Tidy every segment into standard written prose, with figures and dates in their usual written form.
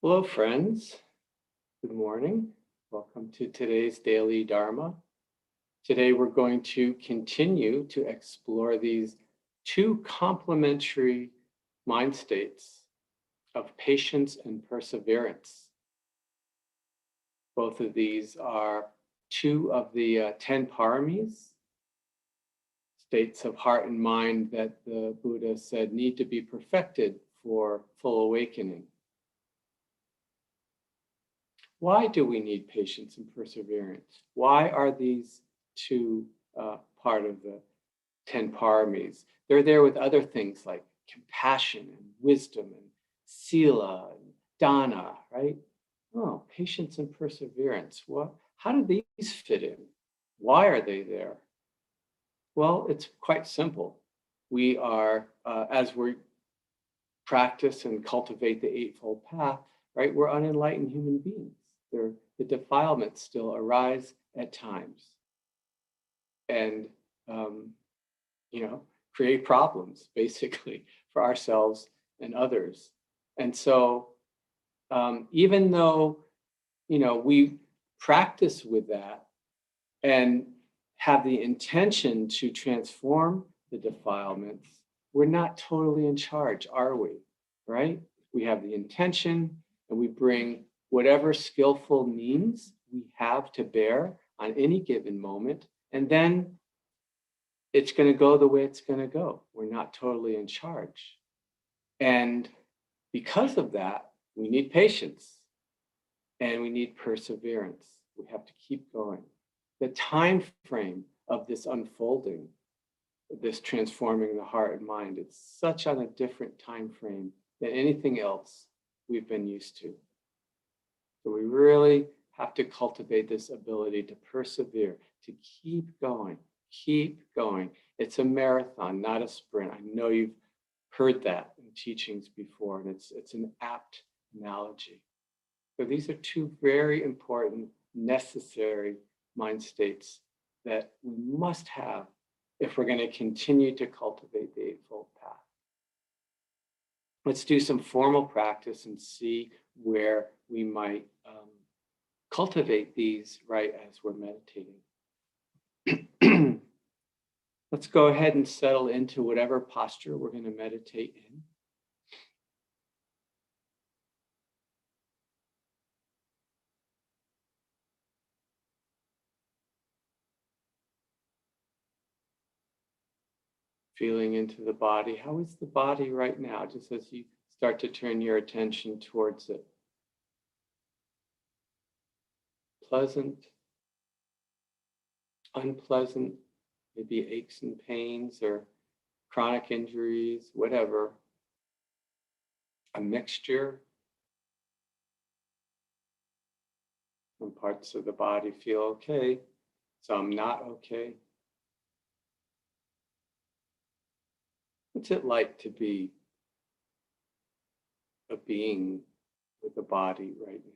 Hello, friends. Good morning. Welcome to today's daily Dharma. Today, we're going to continue to explore these two complementary mind states of patience and perseverance. Both of these are two of the 10 paramis, states of heart and mind that the Buddha said need to be perfected for full awakening. Why do we need patience and perseverance? Why are these two part of the 10 paramis? They're there with other things like compassion and wisdom and sila and dana, right? Oh, patience and perseverance. How do these fit in? Why are they there? Well, it's quite simple. We are, as we practice and cultivate the Eightfold Path, right? We're unenlightened human beings. The defilements still arise at times and, create problems basically for ourselves and others. And so even though, we practice with that and have the intention to transform the defilements, we're not totally in charge, are we? Right? We have the intention and we bring whatever skillful means we have to bear on any given moment, and then it's going to go the way it's going to go. We're not totally in charge. And because of that, we need patience and we need perseverance. We have to keep going. The time frame of this unfolding, this transforming the heart and mind, it's such on a different time frame than anything else we've been used to. So we really have to cultivate this ability to persevere, to keep going, keep going. It's a marathon, not a sprint. I know you've heard that in teachings before, and it's an apt analogy. So these are two very important, necessary mind states that we must have if we're going to continue to cultivate the Eightfold Path. Let's do some formal practice and see where we might cultivate these right as we're meditating. Let's go ahead and settle into whatever posture we're going to meditate in. Feeling into the body. How is the body right now? Just as you start to turn your attention towards it. Pleasant, unpleasant, maybe aches and pains or chronic injuries, whatever. A mixture. Some parts of the body feel okay, some not okay. What's it like to be a being with a body right now?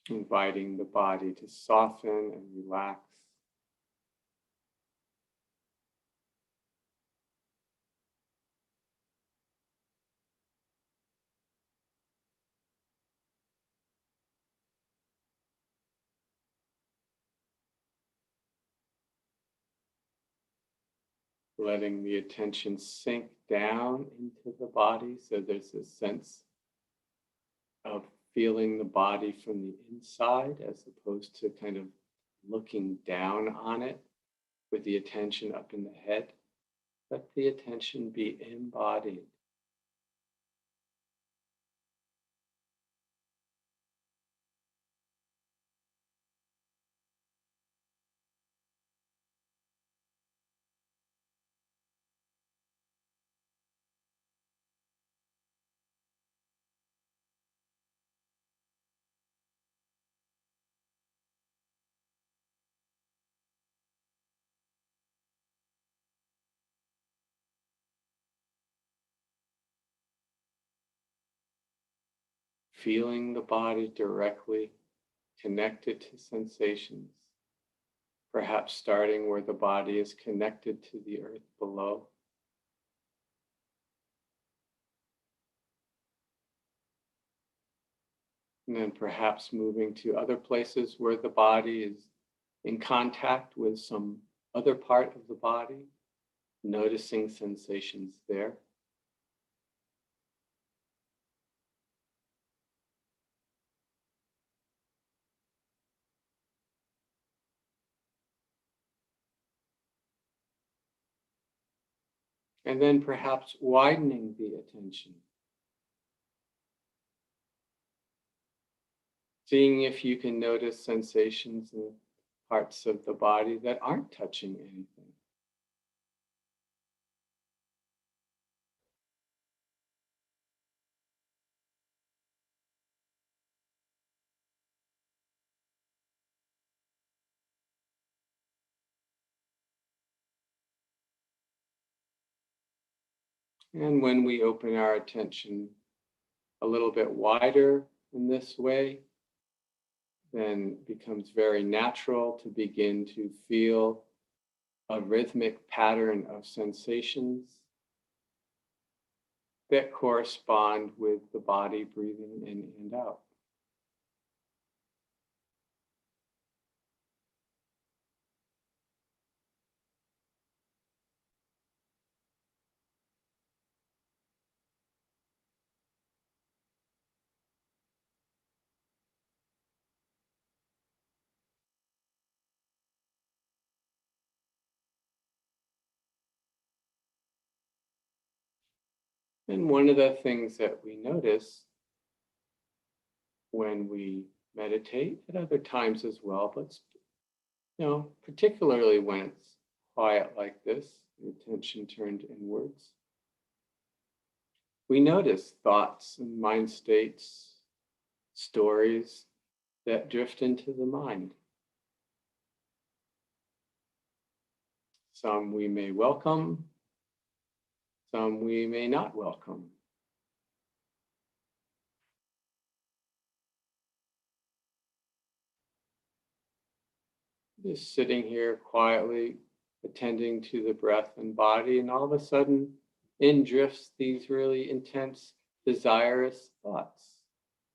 Inviting the body to soften and relax. Letting the attention sink down into the body so there's a sense of feeling the body from the inside as opposed to kind of looking down on it with the attention up in the head. Let the attention be embodied. feeling the body directly connected to sensations, perhaps starting where the body is connected to the earth below. And then perhaps moving to other places where the body is in contact with some other part of the body, noticing sensations there. And then perhaps widening the attention, seeing if you can notice sensations in parts of the body that aren't touching anything. And when we open our attention a little bit wider in this way, then it becomes very natural to begin to feel a rhythmic pattern of sensations that correspond with the body breathing in and out. And one of the things that we notice when we meditate, at other times as well, but particularly when it's quiet like this, the attention turned inwards, we notice thoughts and mind states, stories that drift into the mind. Some we may welcome, some we may not welcome. Just sitting here quietly, attending to the breath and body, and all of a sudden in drifts these really intense, desirous thoughts,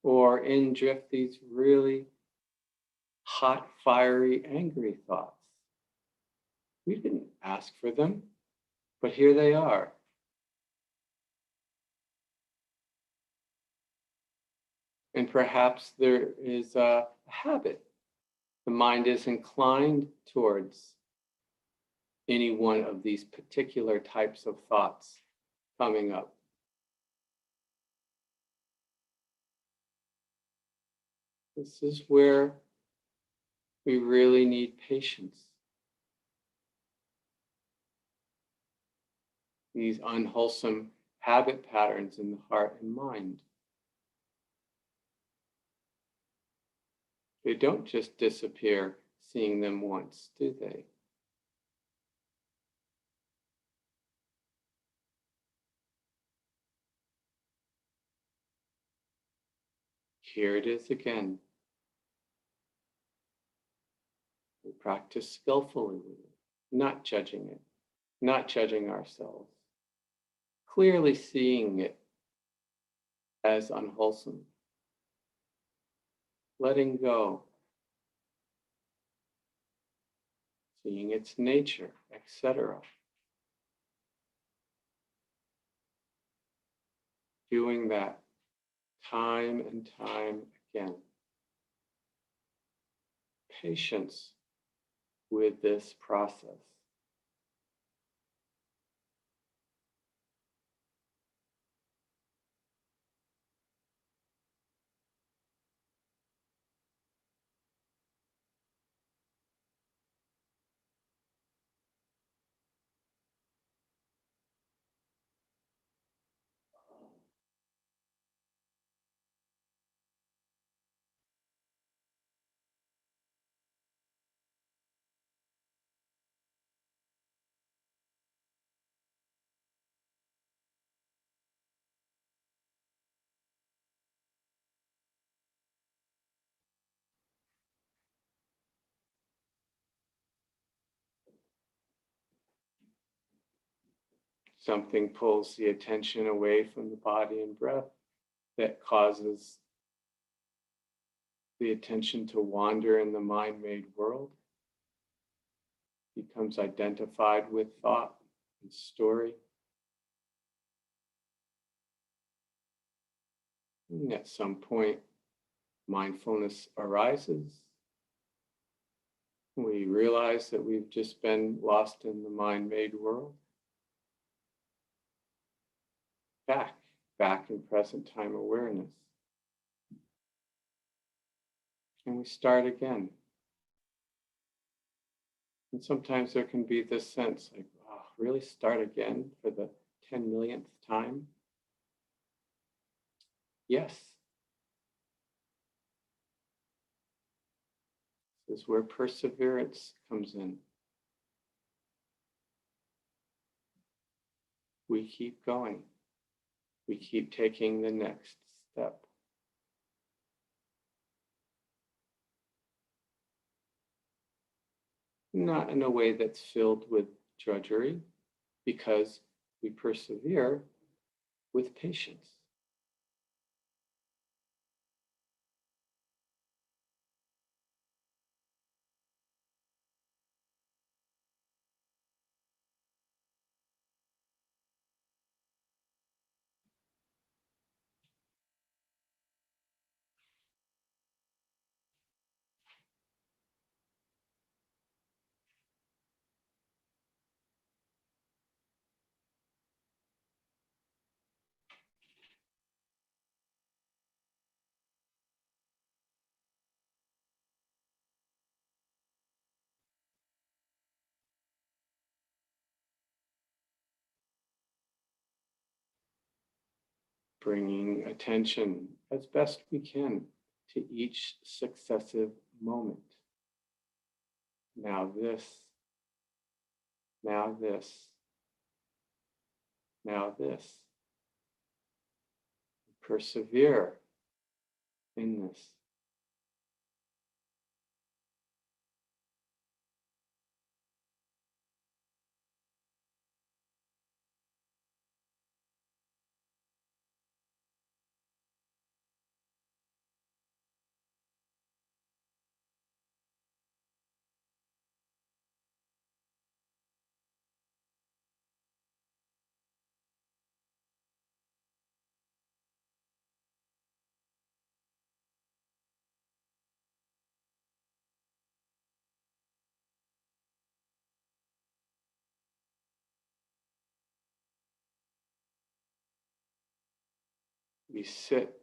or in drift these really hot, fiery, angry thoughts. We didn't ask for them, but here they are. And perhaps there is a habit. The mind is inclined towards any one of these particular types of thoughts coming up. This is where we really need patience. These unwholesome habit patterns in the heart and mind. They don't just disappear seeing them once, do they? Here it is again. We practice skillfully with it, not judging it, not judging ourselves, clearly seeing it as unwholesome, letting go, seeing its nature, etc. Doing that time and time again. Patience with this process. something pulls the attention away from the body and breath that causes the attention to wander in the mind-made world, becomes identified with thought and story. And at some point, mindfulness arises. We realize that we've just been lost in the mind-made world. Back in present time awareness. And we start again. And sometimes there can be this sense like, oh, really start again for the 10 millionth time? Yes. This is where perseverance comes in. We keep going. We keep taking the next step. Not in a way that's filled with drudgery, because we persevere with patience. Bringing attention as best we can to each successive moment. Now this, now this, now this. Persevere in this. We sit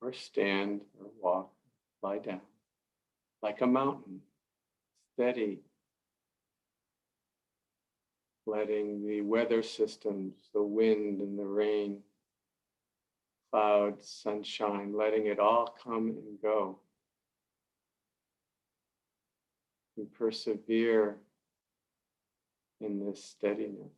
or stand or walk, lie down, like a mountain, steady, letting the weather systems, the wind and the rain, clouds, sunshine, letting it all come and go. We persevere in this steadiness.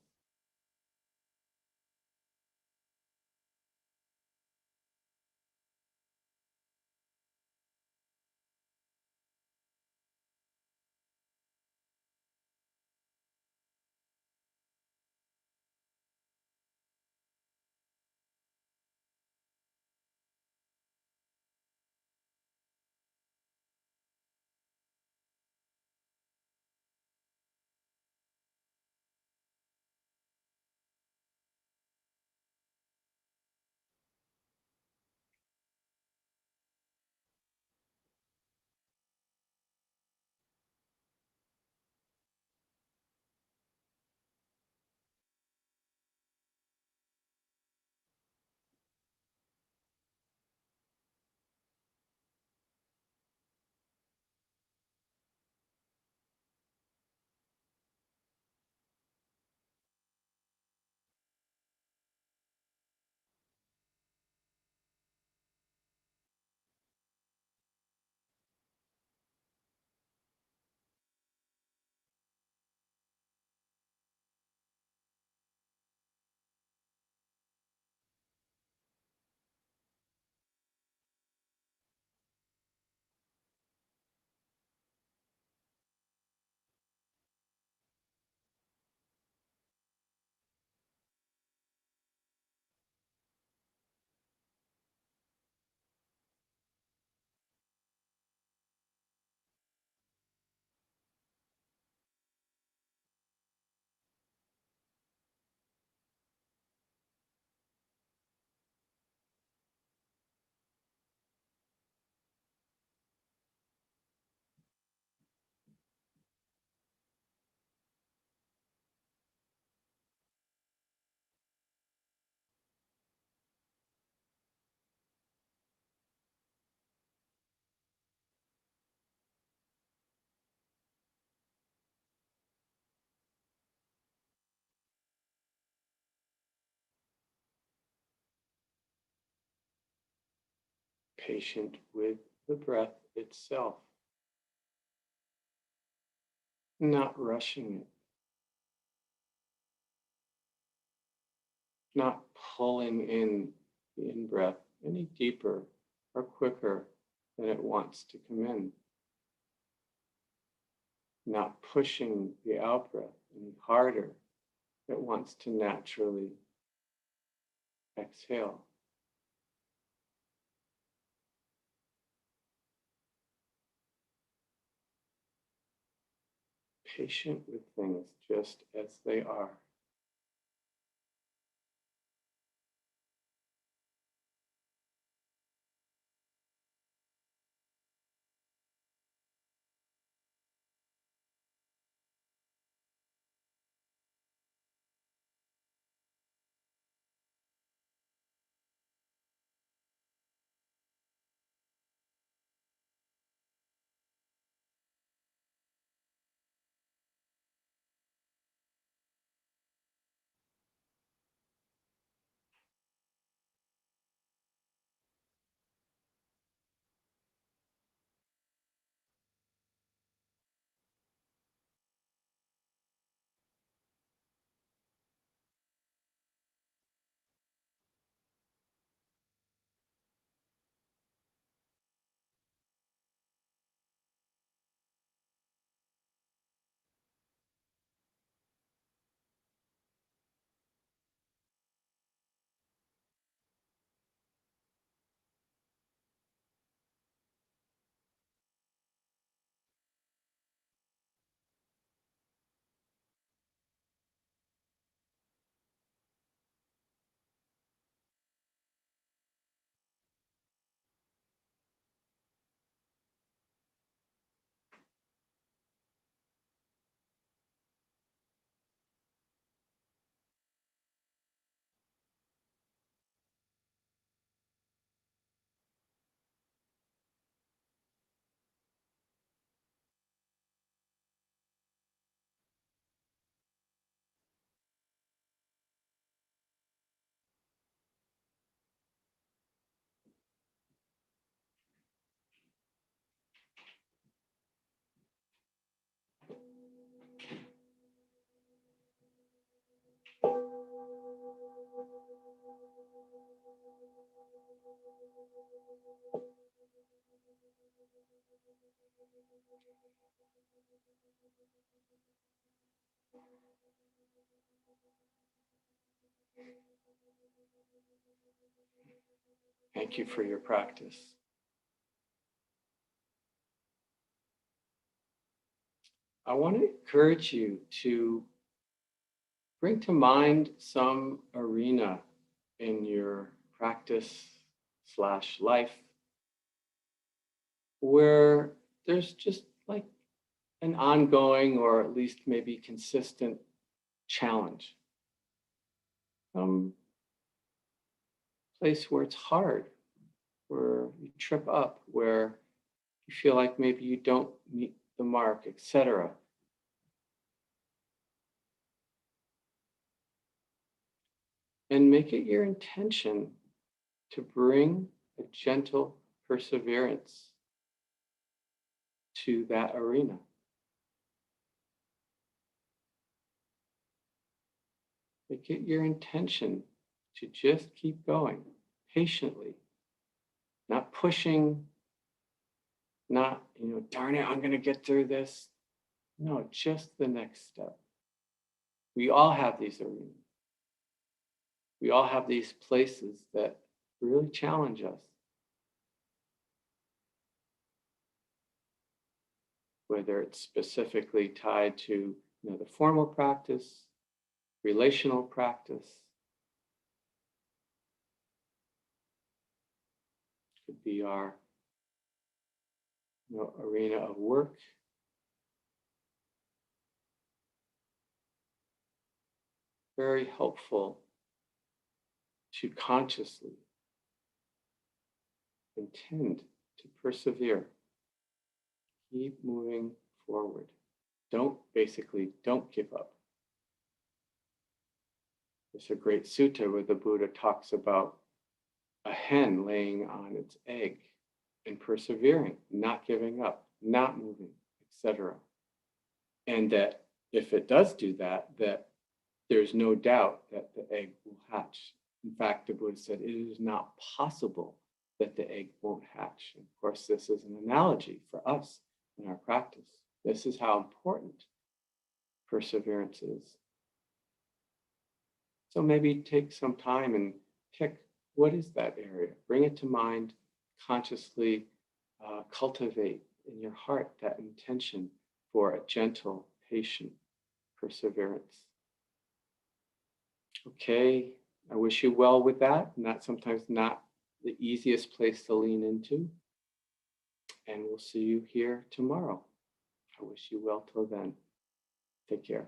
patient with the breath itself, not rushing it, not pulling in the in-breath any deeper or quicker than it wants to come in, not pushing the out-breath any harder than it wants to naturally exhale. Patient with things just as they are. Thank you for your practice. I want to encourage you to bring to mind some arena in your practice / life where there's just like an ongoing or at least maybe consistent challenge. Some place where it's hard, where you trip up, where you feel like maybe you don't meet the mark, etc. And make it your intention to bring a gentle perseverance to that arena. Make it your intention to just keep going patiently, not pushing, not, darn it, I'm going to get through this. No, just the next step. We all have these arenas. We all have these places that really challenge us. Whether it's specifically tied to the formal practice, relational practice. Could be our arena of work. Very helpful to consciously intend to persevere. Keep moving forward. Don't give up. There's a great sutta where the Buddha talks about a hen laying on its egg. and persevering, not giving up, not moving, etc. And that if it does do that, that there's no doubt that the egg will hatch. In fact, the Buddha said it is not possible that the egg won't hatch. And of course, this is an analogy for us in our practice. This is how important perseverance is. So maybe take some time and pick, what is that area? Bring it to mind, consciously cultivate in your heart that intention for a gentle, patient perseverance. Okay, I wish you well with that. And that's sometimes not the easiest place to lean into. And we'll see you here tomorrow. I wish you well till then. Take care.